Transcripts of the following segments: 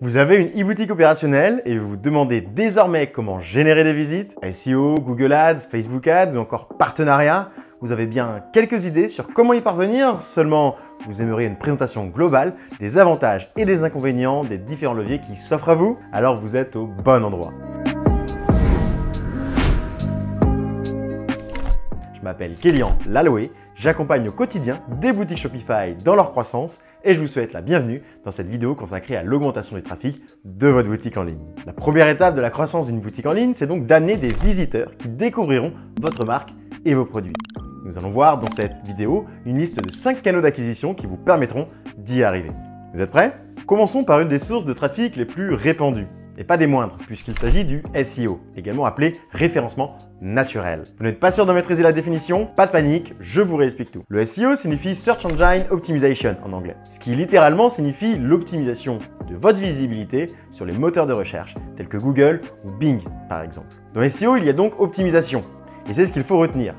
Vous avez une e-boutique opérationnelle et vous vous demandez désormais comment générer des visites, SEO, Google Ads, Facebook Ads ou encore partenariat. Vous avez bien quelques idées sur comment y parvenir, seulement vous aimeriez une présentation globale des avantages et des inconvénients des différents leviers qui s'offrent à vous, alors vous êtes au bon endroit. Je m'appelle Kélian Laloé, j'accompagne au quotidien des boutiques Shopify dans leur croissance et je vous souhaite la bienvenue dans cette vidéo consacrée à l'augmentation du trafic de votre boutique en ligne. La première étape de la croissance d'une boutique en ligne, c'est donc d'amener des visiteurs qui découvriront votre marque et vos produits. Nous allons voir dans cette vidéo une liste de 5 canaux d'acquisition qui vous permettront d'y arriver. Vous êtes prêts? Commençons par une des sources de trafic les plus répandues, et pas des moindres, puisqu'il s'agit du SEO, également appelé référencement naturel. Vous n'êtes pas sûr de maîtriser la définition? Pas de panique, je vous réexplique tout. Le SEO signifie Search Engine Optimization en anglais, ce qui littéralement signifie l'optimisation de votre visibilité sur les moteurs de recherche, tels que Google ou Bing par exemple. Dans SEO, il y a donc optimisation, et c'est ce qu'il faut retenir.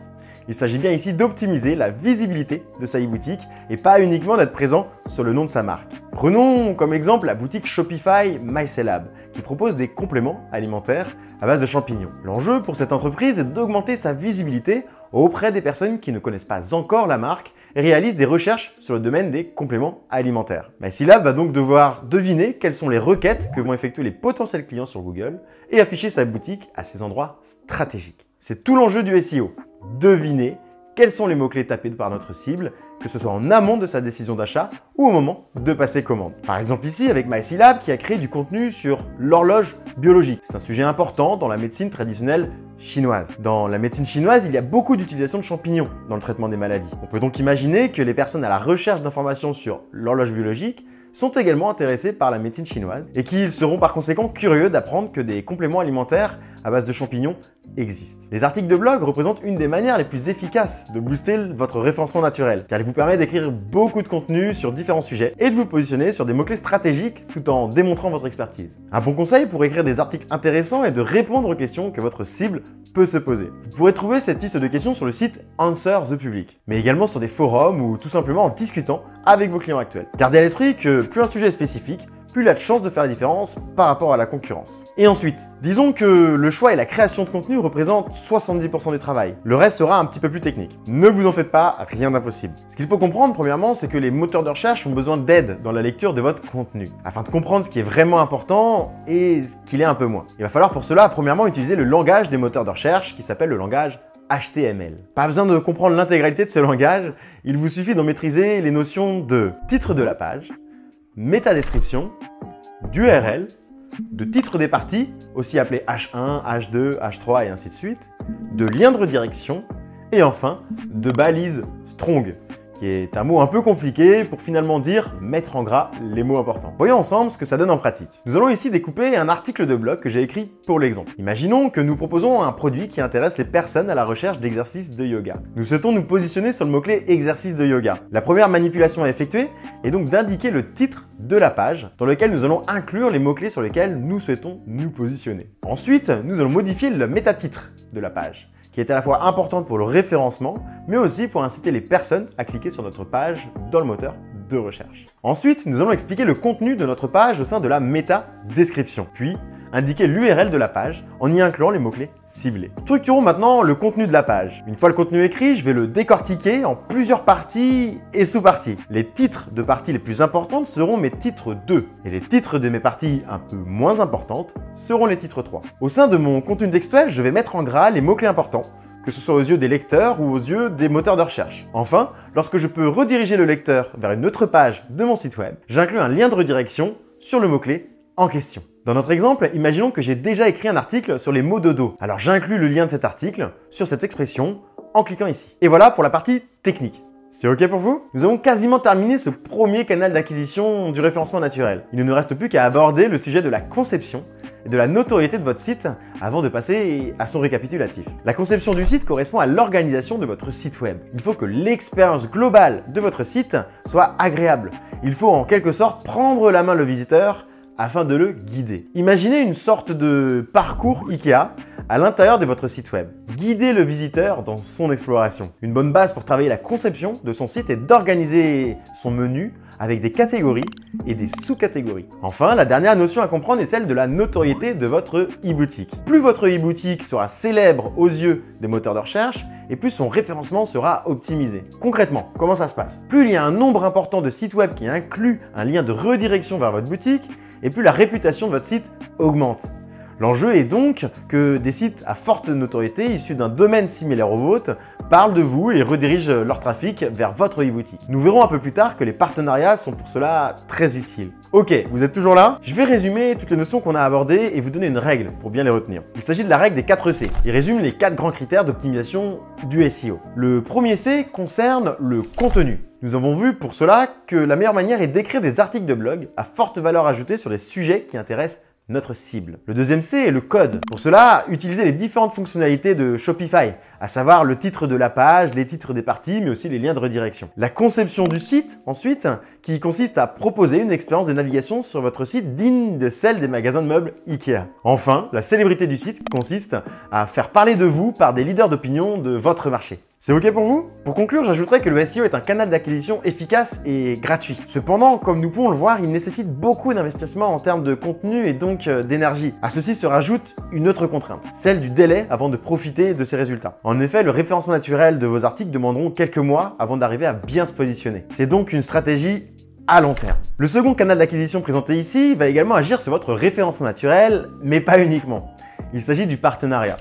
Il s'agit bien ici d'optimiser la visibilité de sa e-boutique et pas uniquement d'être présent sur le nom de sa marque. Prenons comme exemple la boutique Shopify MyCellab qui propose des compléments alimentaires à base de champignons. L'enjeu pour cette entreprise est d'augmenter sa visibilité auprès des personnes qui ne connaissent pas encore la marque et réalisent des recherches sur le domaine des compléments alimentaires. MyCellab va donc devoir deviner quelles sont les requêtes que vont effectuer les potentiels clients sur Google et afficher sa boutique à ces endroits stratégiques. C'est tout l'enjeu du SEO. Deviner quels sont les mots-clés tapés par notre cible, que ce soit en amont de sa décision d'achat ou au moment de passer commande. Par exemple ici avec MyCellab qui a créé du contenu sur l'horloge biologique. C'est un sujet important dans la médecine traditionnelle chinoise. Dans la médecine chinoise, il y a beaucoup d'utilisation de champignons dans le traitement des maladies. On peut donc imaginer que les personnes à la recherche d'informations sur l'horloge biologique sont également intéressés par la médecine chinoise et qu'ils seront par conséquent curieux d'apprendre que des compléments alimentaires à base de champignons existent. Les articles de blog représentent une des manières les plus efficaces de booster votre référencement naturel, car il vous permet d'écrire beaucoup de contenu sur différents sujets et de vous positionner sur des mots-clés stratégiques tout en démontrant votre expertise. Un bon conseil pour écrire des articles intéressants est de répondre aux questions que votre cible peut se poser. Vous pourrez trouver cette liste de questions sur le site Answer the Public, mais également sur des forums ou tout simplement en discutant avec vos clients actuels. Gardez à l'esprit que plus un sujet est spécifique, plus il a de chances de faire la différence par rapport à la concurrence. Et ensuite, disons que le choix et la création de contenu représentent 70% du travail. Le reste sera un petit peu plus technique. Ne vous en faites pas, rien d'impossible. Ce qu'il faut comprendre premièrement, c'est que les moteurs de recherche ont besoin d'aide dans la lecture de votre contenu, afin de comprendre ce qui est vraiment important et ce qu'il est un peu moins. Il va falloir pour cela, premièrement, utiliser le langage des moteurs de recherche qui s'appelle le langage HTML. Pas besoin de comprendre l'intégralité de ce langage, il vous suffit d'en maîtriser les notions de titre de la page, métadescription, d'URL, de titre des parties, aussi appelé H1, H2, H3 et ainsi de suite, de lien de redirection et enfin de balise strong, qui est un mot un peu compliqué pour finalement dire mettre en gras les mots importants. Voyons ensemble ce que ça donne en pratique. Nous allons ici découper un article de blog que j'ai écrit pour l'exemple. Imaginons que nous proposons un produit qui intéresse les personnes à la recherche d'exercices de yoga. Nous souhaitons nous positionner sur le mot-clé exercice de yoga. La première manipulation à effectuer est donc d'indiquer le titre de la page dans lequel nous allons inclure les mots-clés sur lesquels nous souhaitons nous positionner. Ensuite, nous allons modifier le métatitre de la page, qui est à la fois importante pour le référencement, mais aussi pour inciter les personnes à cliquer sur notre page dans le moteur de recherche. Ensuite, nous allons expliquer le contenu de notre page au sein de la métadescription, puis indiquer l'URL de la page en y incluant les mots-clés ciblés. Structurons maintenant le contenu de la page. Une fois le contenu écrit, je vais le décortiquer en plusieurs parties et sous-parties. Les titres de parties les plus importantes seront mes titres 2 et les titres de mes parties un peu moins importantes seront les titres 3. Au sein de mon contenu textuel, je vais mettre en gras les mots-clés importants, que ce soit aux yeux des lecteurs ou aux yeux des moteurs de recherche. Enfin, lorsque je peux rediriger le lecteur vers une autre page de mon site web, j'inclus un lien de redirection sur le mot-clé en question. Dans notre exemple, imaginons que j'ai déjà écrit un article sur les mots de dos. Alors j'inclus le lien de cet article sur cette expression en cliquant ici. Et voilà pour la partie technique. C'est OK pour vous? Nous avons quasiment terminé ce premier canal d'acquisition du référencement naturel. Il ne nous reste plus qu'à aborder le sujet de la conception et de la notoriété de votre site avant de passer à son récapitulatif. La conception du site correspond à l'organisation de votre site web. Il faut que l'expérience globale de votre site soit agréable. Il faut en quelque sorte prendre la main le visiteur afin de le guider. Imaginez une sorte de parcours IKEA à l'intérieur de votre site web. Guidez le visiteur dans son exploration. Une bonne base pour travailler la conception de son site est d'organiser son menu avec des catégories et des sous-catégories. Enfin, la dernière notion à comprendre est celle de la notoriété de votre e-boutique. Plus votre e-boutique sera célèbre aux yeux des moteurs de recherche, et plus son référencement sera optimisé. Concrètement, comment ça se passe? Plus il y a un nombre important de sites web qui inclut un lien de redirection vers votre boutique, et plus la réputation de votre site augmente. L'enjeu est donc que des sites à forte notoriété issus d'un domaine similaire au vôtre parlent de vous et redirigent leur trafic vers votre e-boutique. Nous verrons un peu plus tard que les partenariats sont pour cela très utiles. Ok, vous êtes toujours là? Je vais résumer toutes les notions qu'on a abordées et vous donner une règle pour bien les retenir. Il s'agit de la règle des 4 C. Il résume les 4 grands critères d'optimisation du SEO. Le premier C concerne le contenu. Nous avons vu pour cela que la meilleure manière est d'écrire des articles de blog à forte valeur ajoutée sur des sujets qui intéressent notre cible. Le deuxième C est le code. Pour cela, utilisez les différentes fonctionnalités de Shopify, à savoir le titre de la page, les titres des parties, mais aussi les liens de redirection. La conception du site, ensuite, qui consiste à proposer une expérience de navigation sur votre site digne de celle des magasins de meubles Ikea. Enfin, la célébrité du site consiste à faire parler de vous par des leaders d'opinion de votre marché. C'est ok pour vous? Pour conclure, j'ajouterais que le SEO est un canal d'acquisition efficace et gratuit. Cependant, comme nous pouvons le voir, il nécessite beaucoup d'investissement en termes de contenu et donc d'énergie. À ceci se rajoute une autre contrainte, celle du délai avant de profiter de ces résultats. En effet, le référencement naturel de vos articles demanderont quelques mois avant d'arriver à bien se positionner. C'est donc une stratégie à long terme. Le second canal d'acquisition présenté ici va également agir sur votre référencement naturel, mais pas uniquement. Il s'agit du partenariat.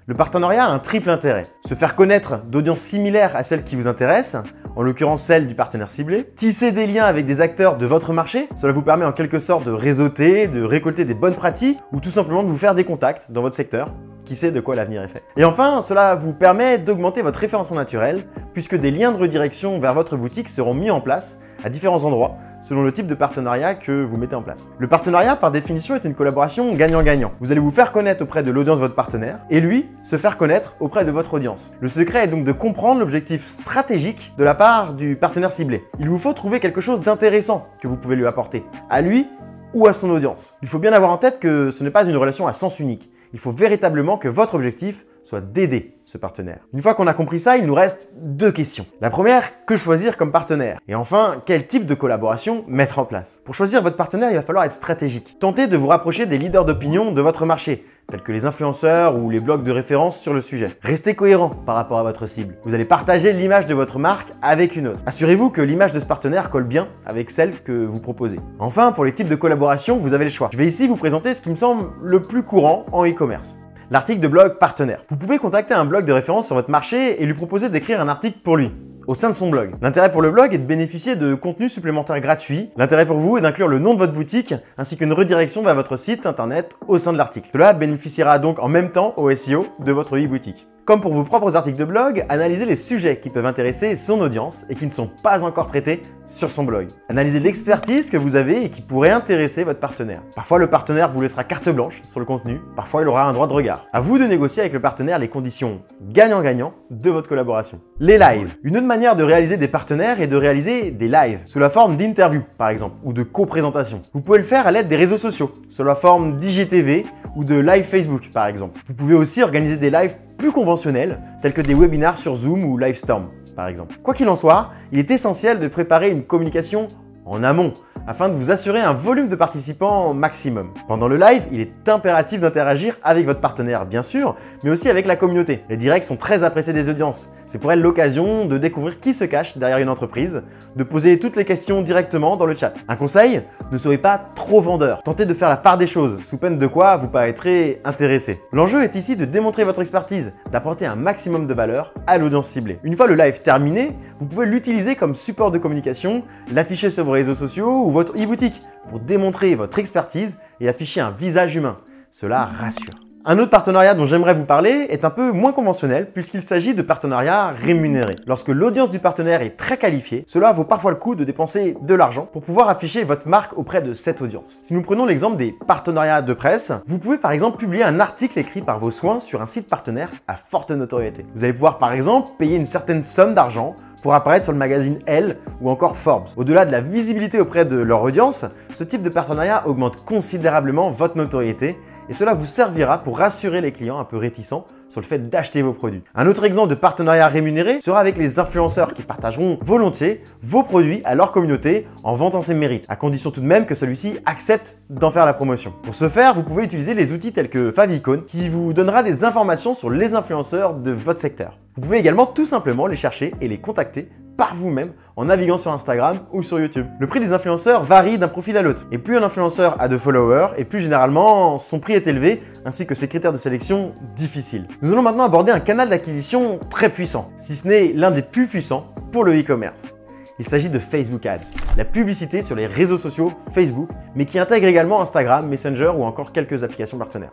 Le partenariat a un triple intérêt. Se faire connaître d'audiences similaires à celles qui vous intéressent, en l'occurrence celle du partenaire ciblé. Tisser des liens avec des acteurs de votre marché. Cela vous permet en quelque sorte de réseauter, de récolter des bonnes pratiques ou tout simplement de vous faire des contacts dans votre secteur. Qui sait de quoi l'avenir est fait. Et enfin, cela vous permet d'augmenter votre référencement naturel puisque des liens de redirection vers votre boutique seront mis en place à différents endroits selon le type de partenariat que vous mettez en place. Le partenariat, par définition, est une collaboration gagnant-gagnant. Vous allez vous faire connaître auprès de l'audience de votre partenaire et lui se faire connaître auprès de votre audience. Le secret est donc de comprendre l'objectif stratégique de la part du partenaire ciblé. Il vous faut trouver quelque chose d'intéressant que vous pouvez lui apporter, à lui ou à son audience. Il faut bien avoir en tête que ce n'est pas une relation à sens unique. Il faut véritablement que votre objectif soit d'aider ce partenaire. Une fois qu'on a compris ça, il nous reste 2 questions. La première, que choisir comme partenaire? Et enfin, quel type de collaboration mettre en place? Pour choisir votre partenaire, il va falloir être stratégique. Tentez de vous rapprocher des leaders d'opinion de votre marché, tels que les influenceurs ou les blogs de référence sur le sujet. Restez cohérent par rapport à votre cible. Vous allez partager l'image de votre marque avec une autre. Assurez-vous que l'image de ce partenaire colle bien avec celle que vous proposez. Enfin, pour les types de collaboration, vous avez le choix. Je vais ici vous présenter ce qui me semble le plus courant en e-commerce. L'article de blog partenaire. Vous pouvez contacter un blog de référence sur votre marché et lui proposer d'écrire un article pour lui, au sein de son blog. L'intérêt pour le blog est de bénéficier de contenus supplémentaires gratuits. L'intérêt pour vous est d'inclure le nom de votre boutique ainsi qu'une redirection vers votre site internet au sein de l'article. Cela bénéficiera donc en même temps au SEO de votre e-boutique. Comme pour vos propres articles de blog, analysez les sujets qui peuvent intéresser son audience et qui ne sont pas encore traités sur son blog. Analysez l'expertise que vous avez et qui pourrait intéresser votre partenaire. Parfois, le partenaire vous laissera carte blanche sur le contenu, parfois il aura un droit de regard. À vous de négocier avec le partenaire les conditions gagnant-gagnant de votre collaboration. Les lives. Une autre manière de réaliser des partenaires est de réaliser des lives, sous la forme d'interviews par exemple, ou de co-présentation. Vous pouvez le faire à l'aide des réseaux sociaux, sous la forme d'IGTV ou de live Facebook par exemple. Vous pouvez aussi organiser des lives plus conventionnels, tels que des webinars sur Zoom ou Livestorm par exemple. Quoi qu'il en soit, il est essentiel de préparer une communication en amont, afin de vous assurer un volume de participants maximum. Pendant le live, il est impératif d'interagir avec votre partenaire, bien sûr, mais aussi avec la communauté. Les directs sont très appréciés des audiences. C'est pour elles l'occasion de découvrir qui se cache derrière une entreprise, de poser toutes les questions directement dans le chat. Un conseil, ne soyez pas trop vendeur. Tentez de faire la part des choses, sous peine de quoi vous paraîtrez intéressé. L'enjeu est ici de démontrer votre expertise, d'apporter un maximum de valeur à l'audience ciblée. Une fois le live terminé, vous pouvez l'utiliser comme support de communication, l'afficher sur vos réseaux sociaux ou votre e-boutique pour démontrer votre expertise et afficher un visage humain. Cela rassure. Un autre partenariat dont j'aimerais vous parler est un peu moins conventionnel puisqu'il s'agit de partenariats rémunérés. Lorsque l'audience du partenaire est très qualifiée, cela vaut parfois le coup de dépenser de l'argent pour pouvoir afficher votre marque auprès de cette audience. Si nous prenons l'exemple des partenariats de presse, vous pouvez par exemple publier un article écrit par vos soins sur un site partenaire à forte notoriété. Vous allez pouvoir par exemple payer une certaine somme d'argent pour apparaître sur le magazine Elle ou encore Forbes. Au-delà de la visibilité auprès de leur audience, ce type de partenariat augmente considérablement votre notoriété et cela vous servira pour rassurer les clients un peu réticents sur le fait d'acheter vos produits. Un autre exemple de partenariat rémunéré sera avec les influenceurs qui partageront volontiers vos produits à leur communauté en vantant ses mérites, à condition tout de même que celui-ci accepte d'en faire la promotion. Pour ce faire, vous pouvez utiliser les outils tels que Favicon qui vous donnera des informations sur les influenceurs de votre secteur. Vous pouvez également tout simplement les chercher et les contacter par vous-même en naviguant sur Instagram ou sur YouTube. Le prix des influenceurs varie d'un profil à l'autre. Et plus un influenceur a de followers, et plus généralement son prix est élevé, ainsi que ses critères de sélection difficiles. Nous allons maintenant aborder un canal d'acquisition très puissant, si ce n'est l'un des plus puissants pour le e-commerce. Il s'agit de Facebook Ads, la publicité sur les réseaux sociaux Facebook, mais qui intègre également Instagram, Messenger ou encore quelques applications partenaires.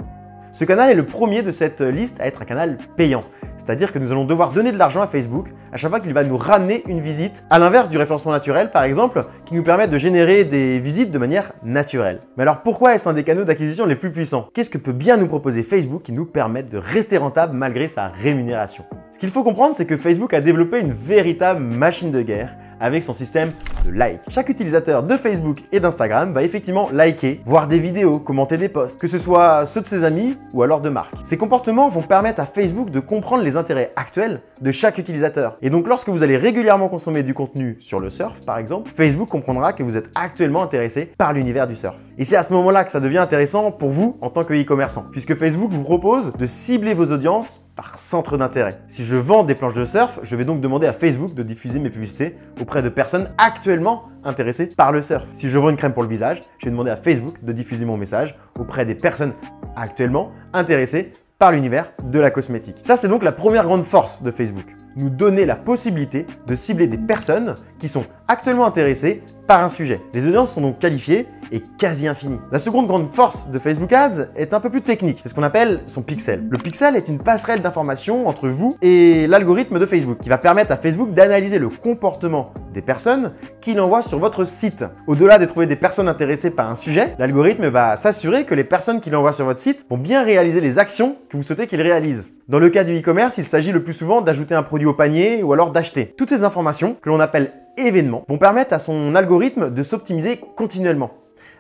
Ce canal est le premier de cette liste à être un canal payant, c'est-à-dire que nous allons devoir donner de l'argent à Facebook à chaque fois qu'il va nous ramener une visite, à l'inverse du référencement naturel par exemple, qui nous permet de générer des visites de manière naturelle. Mais alors pourquoi est-ce un des canaux d'acquisition les plus puissants? Qu'est-ce que peut bien nous proposer Facebook qui nous permette de rester rentable malgré sa rémunération? Ce qu'il faut comprendre, c'est que Facebook a développé une véritable machine de guerre avec son système de like. Chaque utilisateur de Facebook et d'Instagram va effectivement liker, voir des vidéos, commenter des posts, que ce soit ceux de ses amis ou alors de marques. Ces comportements vont permettre à Facebook de comprendre les intérêts actuels de chaque utilisateur. Et donc lorsque vous allez régulièrement consommer du contenu sur le surf par exemple, Facebook comprendra que vous êtes actuellement intéressé par l'univers du surf. Et c'est à ce moment-là que ça devient intéressant pour vous en tant que e-commerçant, puisque Facebook vous propose de cibler vos audiences par centre d'intérêt. Si je vends des planches de surf, je vais donc demander à Facebook de diffuser mes publicités auprès de personnes actuellement intéressées par le surf. Si je vends une crème pour le visage, je vais demander à Facebook de diffuser mon message auprès des personnes actuellement intéressées par l'univers de la cosmétique. Ça, c'est donc la première grande force de Facebook. Nous donner la possibilité de cibler des personnes qui sont actuellement intéressées par un sujet. Les audiences sont donc qualifiées et quasi infinies. La seconde grande force de Facebook Ads est un peu plus technique. C'est ce qu'on appelle son pixel. Le pixel est une passerelle d'information entre vous et l'algorithme de Facebook qui va permettre à Facebook d'analyser le comportement des personnes qu'il envoie sur votre site. Au-delà de trouver des personnes intéressées par un sujet, l'algorithme va s'assurer que les personnes qu'il envoie sur votre site vont bien réaliser les actions que vous souhaitez qu'ils réalisent. Dans le cas du e-commerce, il s'agit le plus souvent d'ajouter un produit au panier ou alors d'acheter. Toutes ces informations que l'on appelle événements vont permettre à son algorithme de s'optimiser continuellement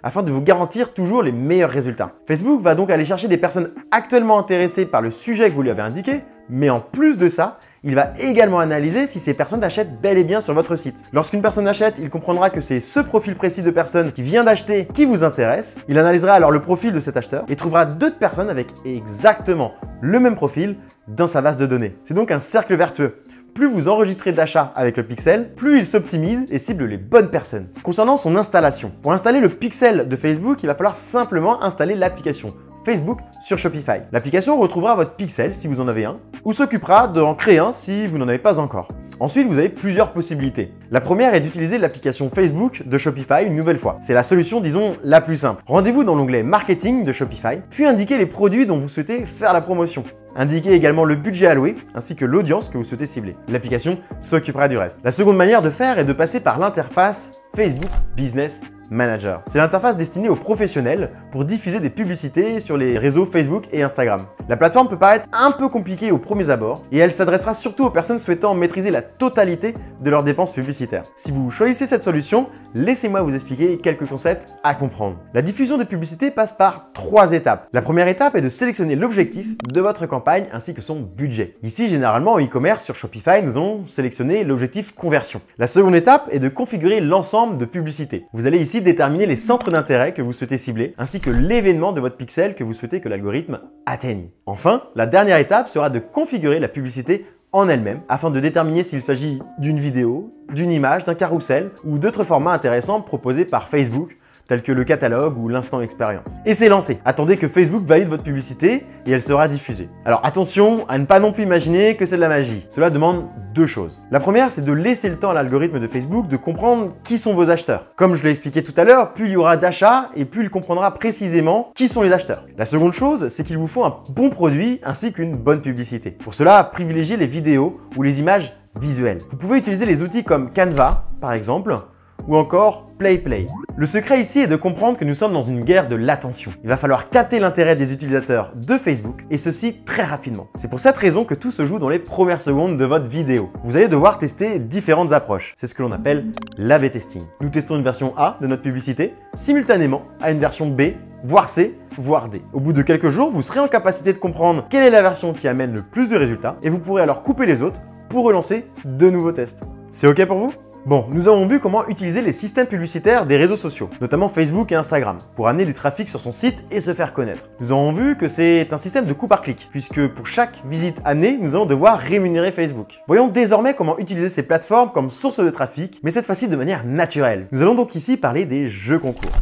afin de vous garantir toujours les meilleurs résultats. Facebook va donc aller chercher des personnes actuellement intéressées par le sujet que vous lui avez indiqué, mais en plus de ça, il va également analyser si ces personnes achètent bel et bien sur votre site. Lorsqu'une personne achète, il comprendra que c'est ce profil précis de personne qui vient d'acheter qui vous intéresse. Il analysera alors le profil de cet acheteur et trouvera d'autres personnes avec exactement le même profil dans sa base de données. C'est donc un cercle vertueux. Plus vous enregistrez d'achats avec le pixel, plus il s'optimise et cible les bonnes personnes. Concernant son installation, pour installer le pixel de Facebook, il va falloir simplement installer l'application Facebook sur Shopify. L'application retrouvera votre pixel si vous en avez un, ou s'occupera d'en créer un si vous n'en avez pas encore. Ensuite, vous avez plusieurs possibilités. La première est d'utiliser l'application Facebook de Shopify une nouvelle fois. C'est la solution, disons, la plus simple. Rendez-vous dans l'onglet Marketing de Shopify, puis indiquez les produits dont vous souhaitez faire la promotion. Indiquez également le budget alloué ainsi que l'audience que vous souhaitez cibler. L'application s'occupera du reste. La seconde manière de faire est de passer par l'interface Facebook Business Manager. C'est l'interface destinée aux professionnels pour diffuser des publicités sur les réseaux Facebook et Instagram. La plateforme peut paraître un peu compliquée aux premiers abords et elle s'adressera surtout aux personnes souhaitant maîtriser la totalité de leurs dépenses publicitaires. Si vous choisissez cette solution, laissez-moi vous expliquer quelques concepts à comprendre. La diffusion de publicités passe par 3 étapes. La première étape est de sélectionner l'objectif de votre campagne ainsi que son budget. Ici, généralement en e-commerce sur Shopify, nous allons sélectionner l'objectif conversion. La seconde étape est de configurer l'ensemble de publicités. Vous allez ici déterminer les centres d'intérêt que vous souhaitez cibler ainsi que l'événement de votre pixel que vous souhaitez que l'algorithme atteigne. Enfin, la dernière étape sera de configurer la publicité en elle-même afin de déterminer s'il s'agit d'une vidéo, d'une image, d'un carrousel ou d'autres formats intéressants proposés par Facebook tels que le catalogue ou l'instant expérience. Et c'est lancé. Attendez que Facebook valide votre publicité et elle sera diffusée. Alors attention à ne pas non plus imaginer que c'est de la magie. Cela demande 2 choses. La première, c'est de laisser le temps à l'algorithme de Facebook de comprendre qui sont vos acheteurs. Comme je l'ai expliqué tout à l'heure, plus il y aura d'achats et plus il comprendra précisément qui sont les acheteurs. La seconde chose, c'est qu'il vous faut un bon produit ainsi qu'une bonne publicité. Pour cela, privilégiez les vidéos ou les images visuelles. Vous pouvez utiliser les outils comme Canva, par exemple, ou encore play. Le secret ici est de comprendre que nous sommes dans une guerre de l'attention. Il va falloir capter l'intérêt des utilisateurs de Facebook et ceci très rapidement. C'est pour cette raison que tout se joue dans les premières secondes de votre vidéo. Vous allez devoir tester différentes approches. C'est ce que l'on appelle l'A/B testing. Nous testons une version A de notre publicité simultanément à une version B, voire C, voire D. Au bout de quelques jours, vous serez en capacité de comprendre quelle est la version qui amène le plus de résultats et vous pourrez alors couper les autres pour relancer de nouveaux tests. C'est OK pour vous ? Bon, nous avons vu comment utiliser les systèmes publicitaires des réseaux sociaux, notamment Facebook et Instagram, pour amener du trafic sur son site et se faire connaître. Nous avons vu que c'est un système de coût par clic, puisque pour chaque visite amenée, nous allons devoir rémunérer Facebook. Voyons désormais comment utiliser ces plateformes comme source de trafic, mais cette fois-ci de manière naturelle. Nous allons donc ici parler des jeux concours.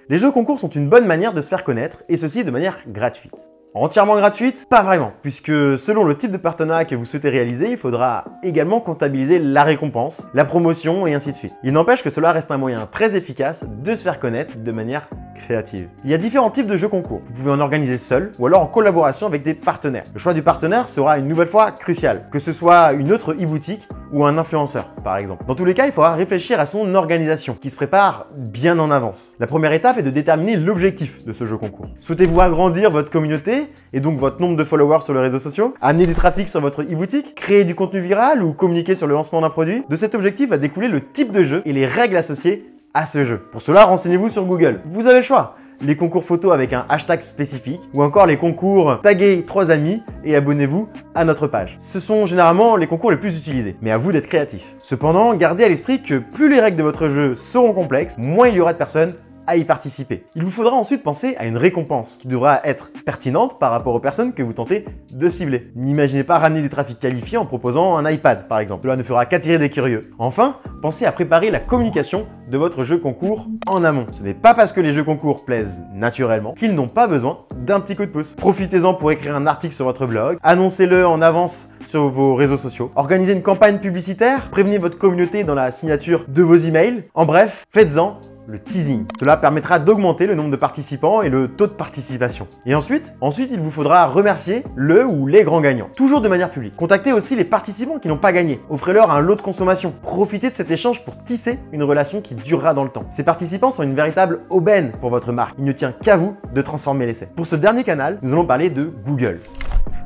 Les jeux concours sont une bonne manière de se faire connaître, et ceci de manière gratuite. Entièrement gratuite? Pas vraiment, puisque selon le type de partenariat que vous souhaitez réaliser, il faudra également comptabiliser la récompense, la promotion et ainsi de suite. Il n'empêche que cela reste un moyen très efficace de se faire connaître de manière créative. Il y a différents types de jeux concours. Vous pouvez en organiser seul ou alors en collaboration avec des partenaires. Le choix du partenaire sera une nouvelle fois crucial, que ce soit une autre e-boutique ou un influenceur par exemple. Dans tous les cas, il faudra réfléchir à son organisation qui se prépare bien en avance. La première étape est de déterminer l'objectif de ce jeu concours. Souhaitez-vous agrandir votre communauté et donc votre nombre de followers sur les réseaux sociaux, amener du trafic sur votre e-boutique, créer du contenu viral ou communiquer sur le lancement d'un produit? De cet objectif va découler le type de jeu et les règles associées à ce jeu. Pour cela, renseignez-vous sur Google. Vous avez le choix. Les concours photos avec un hashtag spécifique ou encore les concours taguez 3 amis et abonnez-vous à notre page. Ce sont généralement les concours les plus utilisés, mais à vous d'être créatif. Cependant, gardez à l'esprit que plus les règles de votre jeu seront complexes, moins il y aura de personnes à y participer. Il vous faudra ensuite penser à une récompense qui devra être pertinente par rapport aux personnes que vous tentez de cibler. N'imaginez pas ramener du trafic qualifié en proposant un iPad par exemple. Cela ne fera qu'attirer des curieux. Enfin, pensez à préparer la communication de votre jeu concours en amont. Ce n'est pas parce que les jeux concours plaisent naturellement qu'ils n'ont pas besoin d'un petit coup de pouce. Profitez-en pour écrire un article sur votre blog, annoncez-le en avance sur vos réseaux sociaux, organisez une campagne publicitaire, prévenez votre communauté dans la signature de vos emails. En bref, faites-en le teasing. Cela permettra d'augmenter le nombre de participants et le taux de participation. Et ensuite, il vous faudra remercier le ou les grands gagnants, toujours de manière publique. Contactez aussi les participants qui n'ont pas gagné. Offrez-leur un lot de consommation. Profitez de cet échange pour tisser une relation qui durera dans le temps. Ces participants sont une véritable aubaine pour votre marque. Il ne tient qu'à vous de transformer l'essai. Pour ce dernier canal, nous allons parler de Google.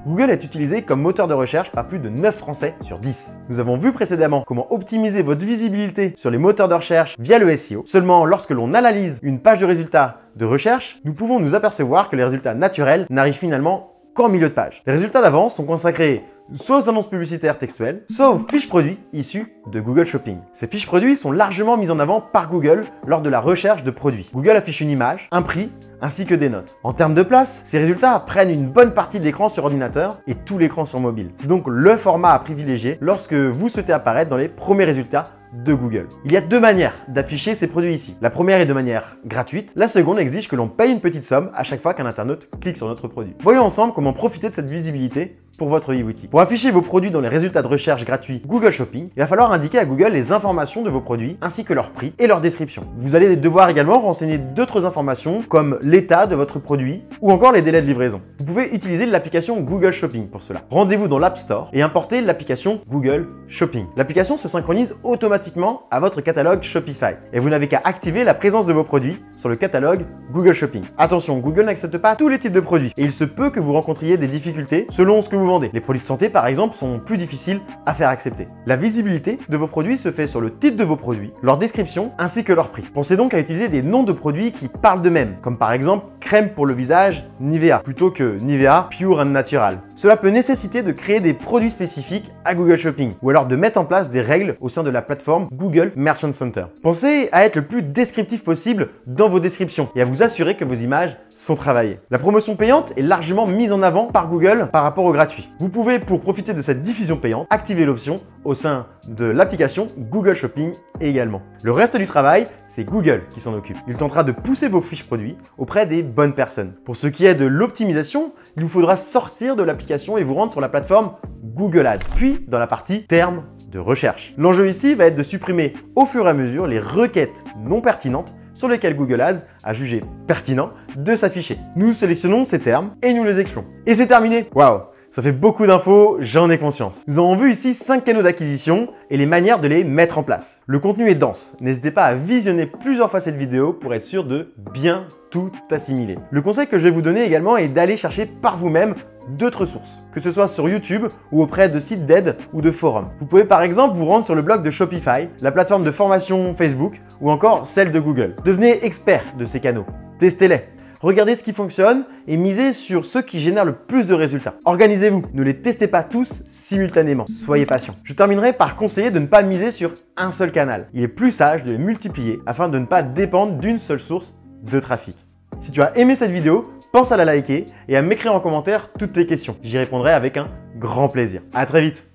Google est utilisé comme moteur de recherche par plus de 9 Français sur 10. Nous avons vu précédemment comment optimiser votre visibilité sur les moteurs de recherche via le SEO. Seulement lorsque l'on analyse une page de résultats de recherche, nous pouvons nous apercevoir que les résultats naturels n'arrivent finalement qu'en milieu de page. Les résultats d'avance sont consacrés soit aux annonces publicitaires textuelles, soit aux fiches produits issues de Google Shopping. Ces fiches produits sont largement mises en avant par Google lors de la recherche de produits. Google affiche une image, un prix, ainsi que des notes. En termes de place, ces résultats prennent une bonne partie de l'écran sur ordinateur et tout l'écran sur mobile. C'est donc le format à privilégier lorsque vous souhaitez apparaître dans les premiers résultats de Google. Il y a deux manières d'afficher ces produits ici. La première est de manière gratuite, la seconde exige que l'on paye une petite somme à chaque fois qu'un internaute clique sur notre produit. Voyons ensemble comment profiter de cette visibilité pour votre e-boutique. Pour afficher vos produits dans les résultats de recherche gratuits Google Shopping, il va falloir indiquer à Google les informations de vos produits ainsi que leur prix et leur description. Vous allez devoir également renseigner d'autres informations comme l'état de votre produit ou encore les délais de livraison. Vous pouvez utiliser l'application Google Shopping pour cela. Rendez-vous dans l'App Store et importez l'application Google Shopping. L'application se synchronise automatiquement à votre catalogue Shopify et vous n'avez qu'à activer la présence de vos produits sur le catalogue Google Shopping. Attention, Google n'accepte pas tous les types de produits et il se peut que vous rencontriez des difficultés selon ce que vous vendez. Les produits de santé par exemple sont plus difficiles à faire accepter. La visibilité de vos produits se fait sur le titre de vos produits, leur description ainsi que leur prix. Pensez donc à utiliser des noms de produits qui parlent d'eux-mêmes, comme par exemple crème pour le visage Nivea plutôt que Nivea Pure and Natural. Cela peut nécessiter de créer des produits spécifiques à Google Shopping ou alors de mettre en place des règles au sein de la plateforme Google Merchant Center. Pensez à être le plus descriptif possible dans vos descriptions et à vous assurer que vos images sont travaillées. La promotion payante est largement mise en avant par Google par rapport au gratuit. Vous pouvez, pour profiter de cette diffusion payante, activer l'option au sein de l'application Google Shopping également. Le reste du travail, c'est Google qui s'en occupe. Il tentera de pousser vos fiches produits auprès des bonnes personnes. Pour ce qui est de l'optimisation, il vous faudra sortir de l'application et vous rendre sur la plateforme Google Ads, puis dans la partie termes de recherche. L'enjeu ici va être de supprimer au fur et à mesure les requêtes non pertinentes sur lesquels Google Ads a jugé pertinent de s'afficher. Nous sélectionnons ces termes et nous les excluons. Et c'est terminé! Waouh! Ça fait beaucoup d'infos, j'en ai conscience. Nous avons vu ici 5 canaux d'acquisition et les manières de les mettre en place. Le contenu est dense, n'hésitez pas à visionner plusieurs fois cette vidéo pour être sûr de bien tout assimiler. Le conseil que je vais vous donner également est d'aller chercher par vous-même d'autres sources, que ce soit sur YouTube ou auprès de sites d'aide ou de forums. Vous pouvez par exemple vous rendre sur le blog de Shopify, la plateforme de formation Facebook ou encore celle de Google. Devenez expert de ces canaux, testez-les. Regardez ce qui fonctionne et misez sur ceux qui génèrent le plus de résultats. Organisez-vous, ne les testez pas tous simultanément. Soyez patient. Je terminerai par conseiller de ne pas miser sur un seul canal. Il est plus sage de les multiplier afin de ne pas dépendre d'une seule source de trafic. Si tu as aimé cette vidéo, pense à la liker et à m'écrire en commentaire toutes tes questions. J'y répondrai avec un grand plaisir. À très vite.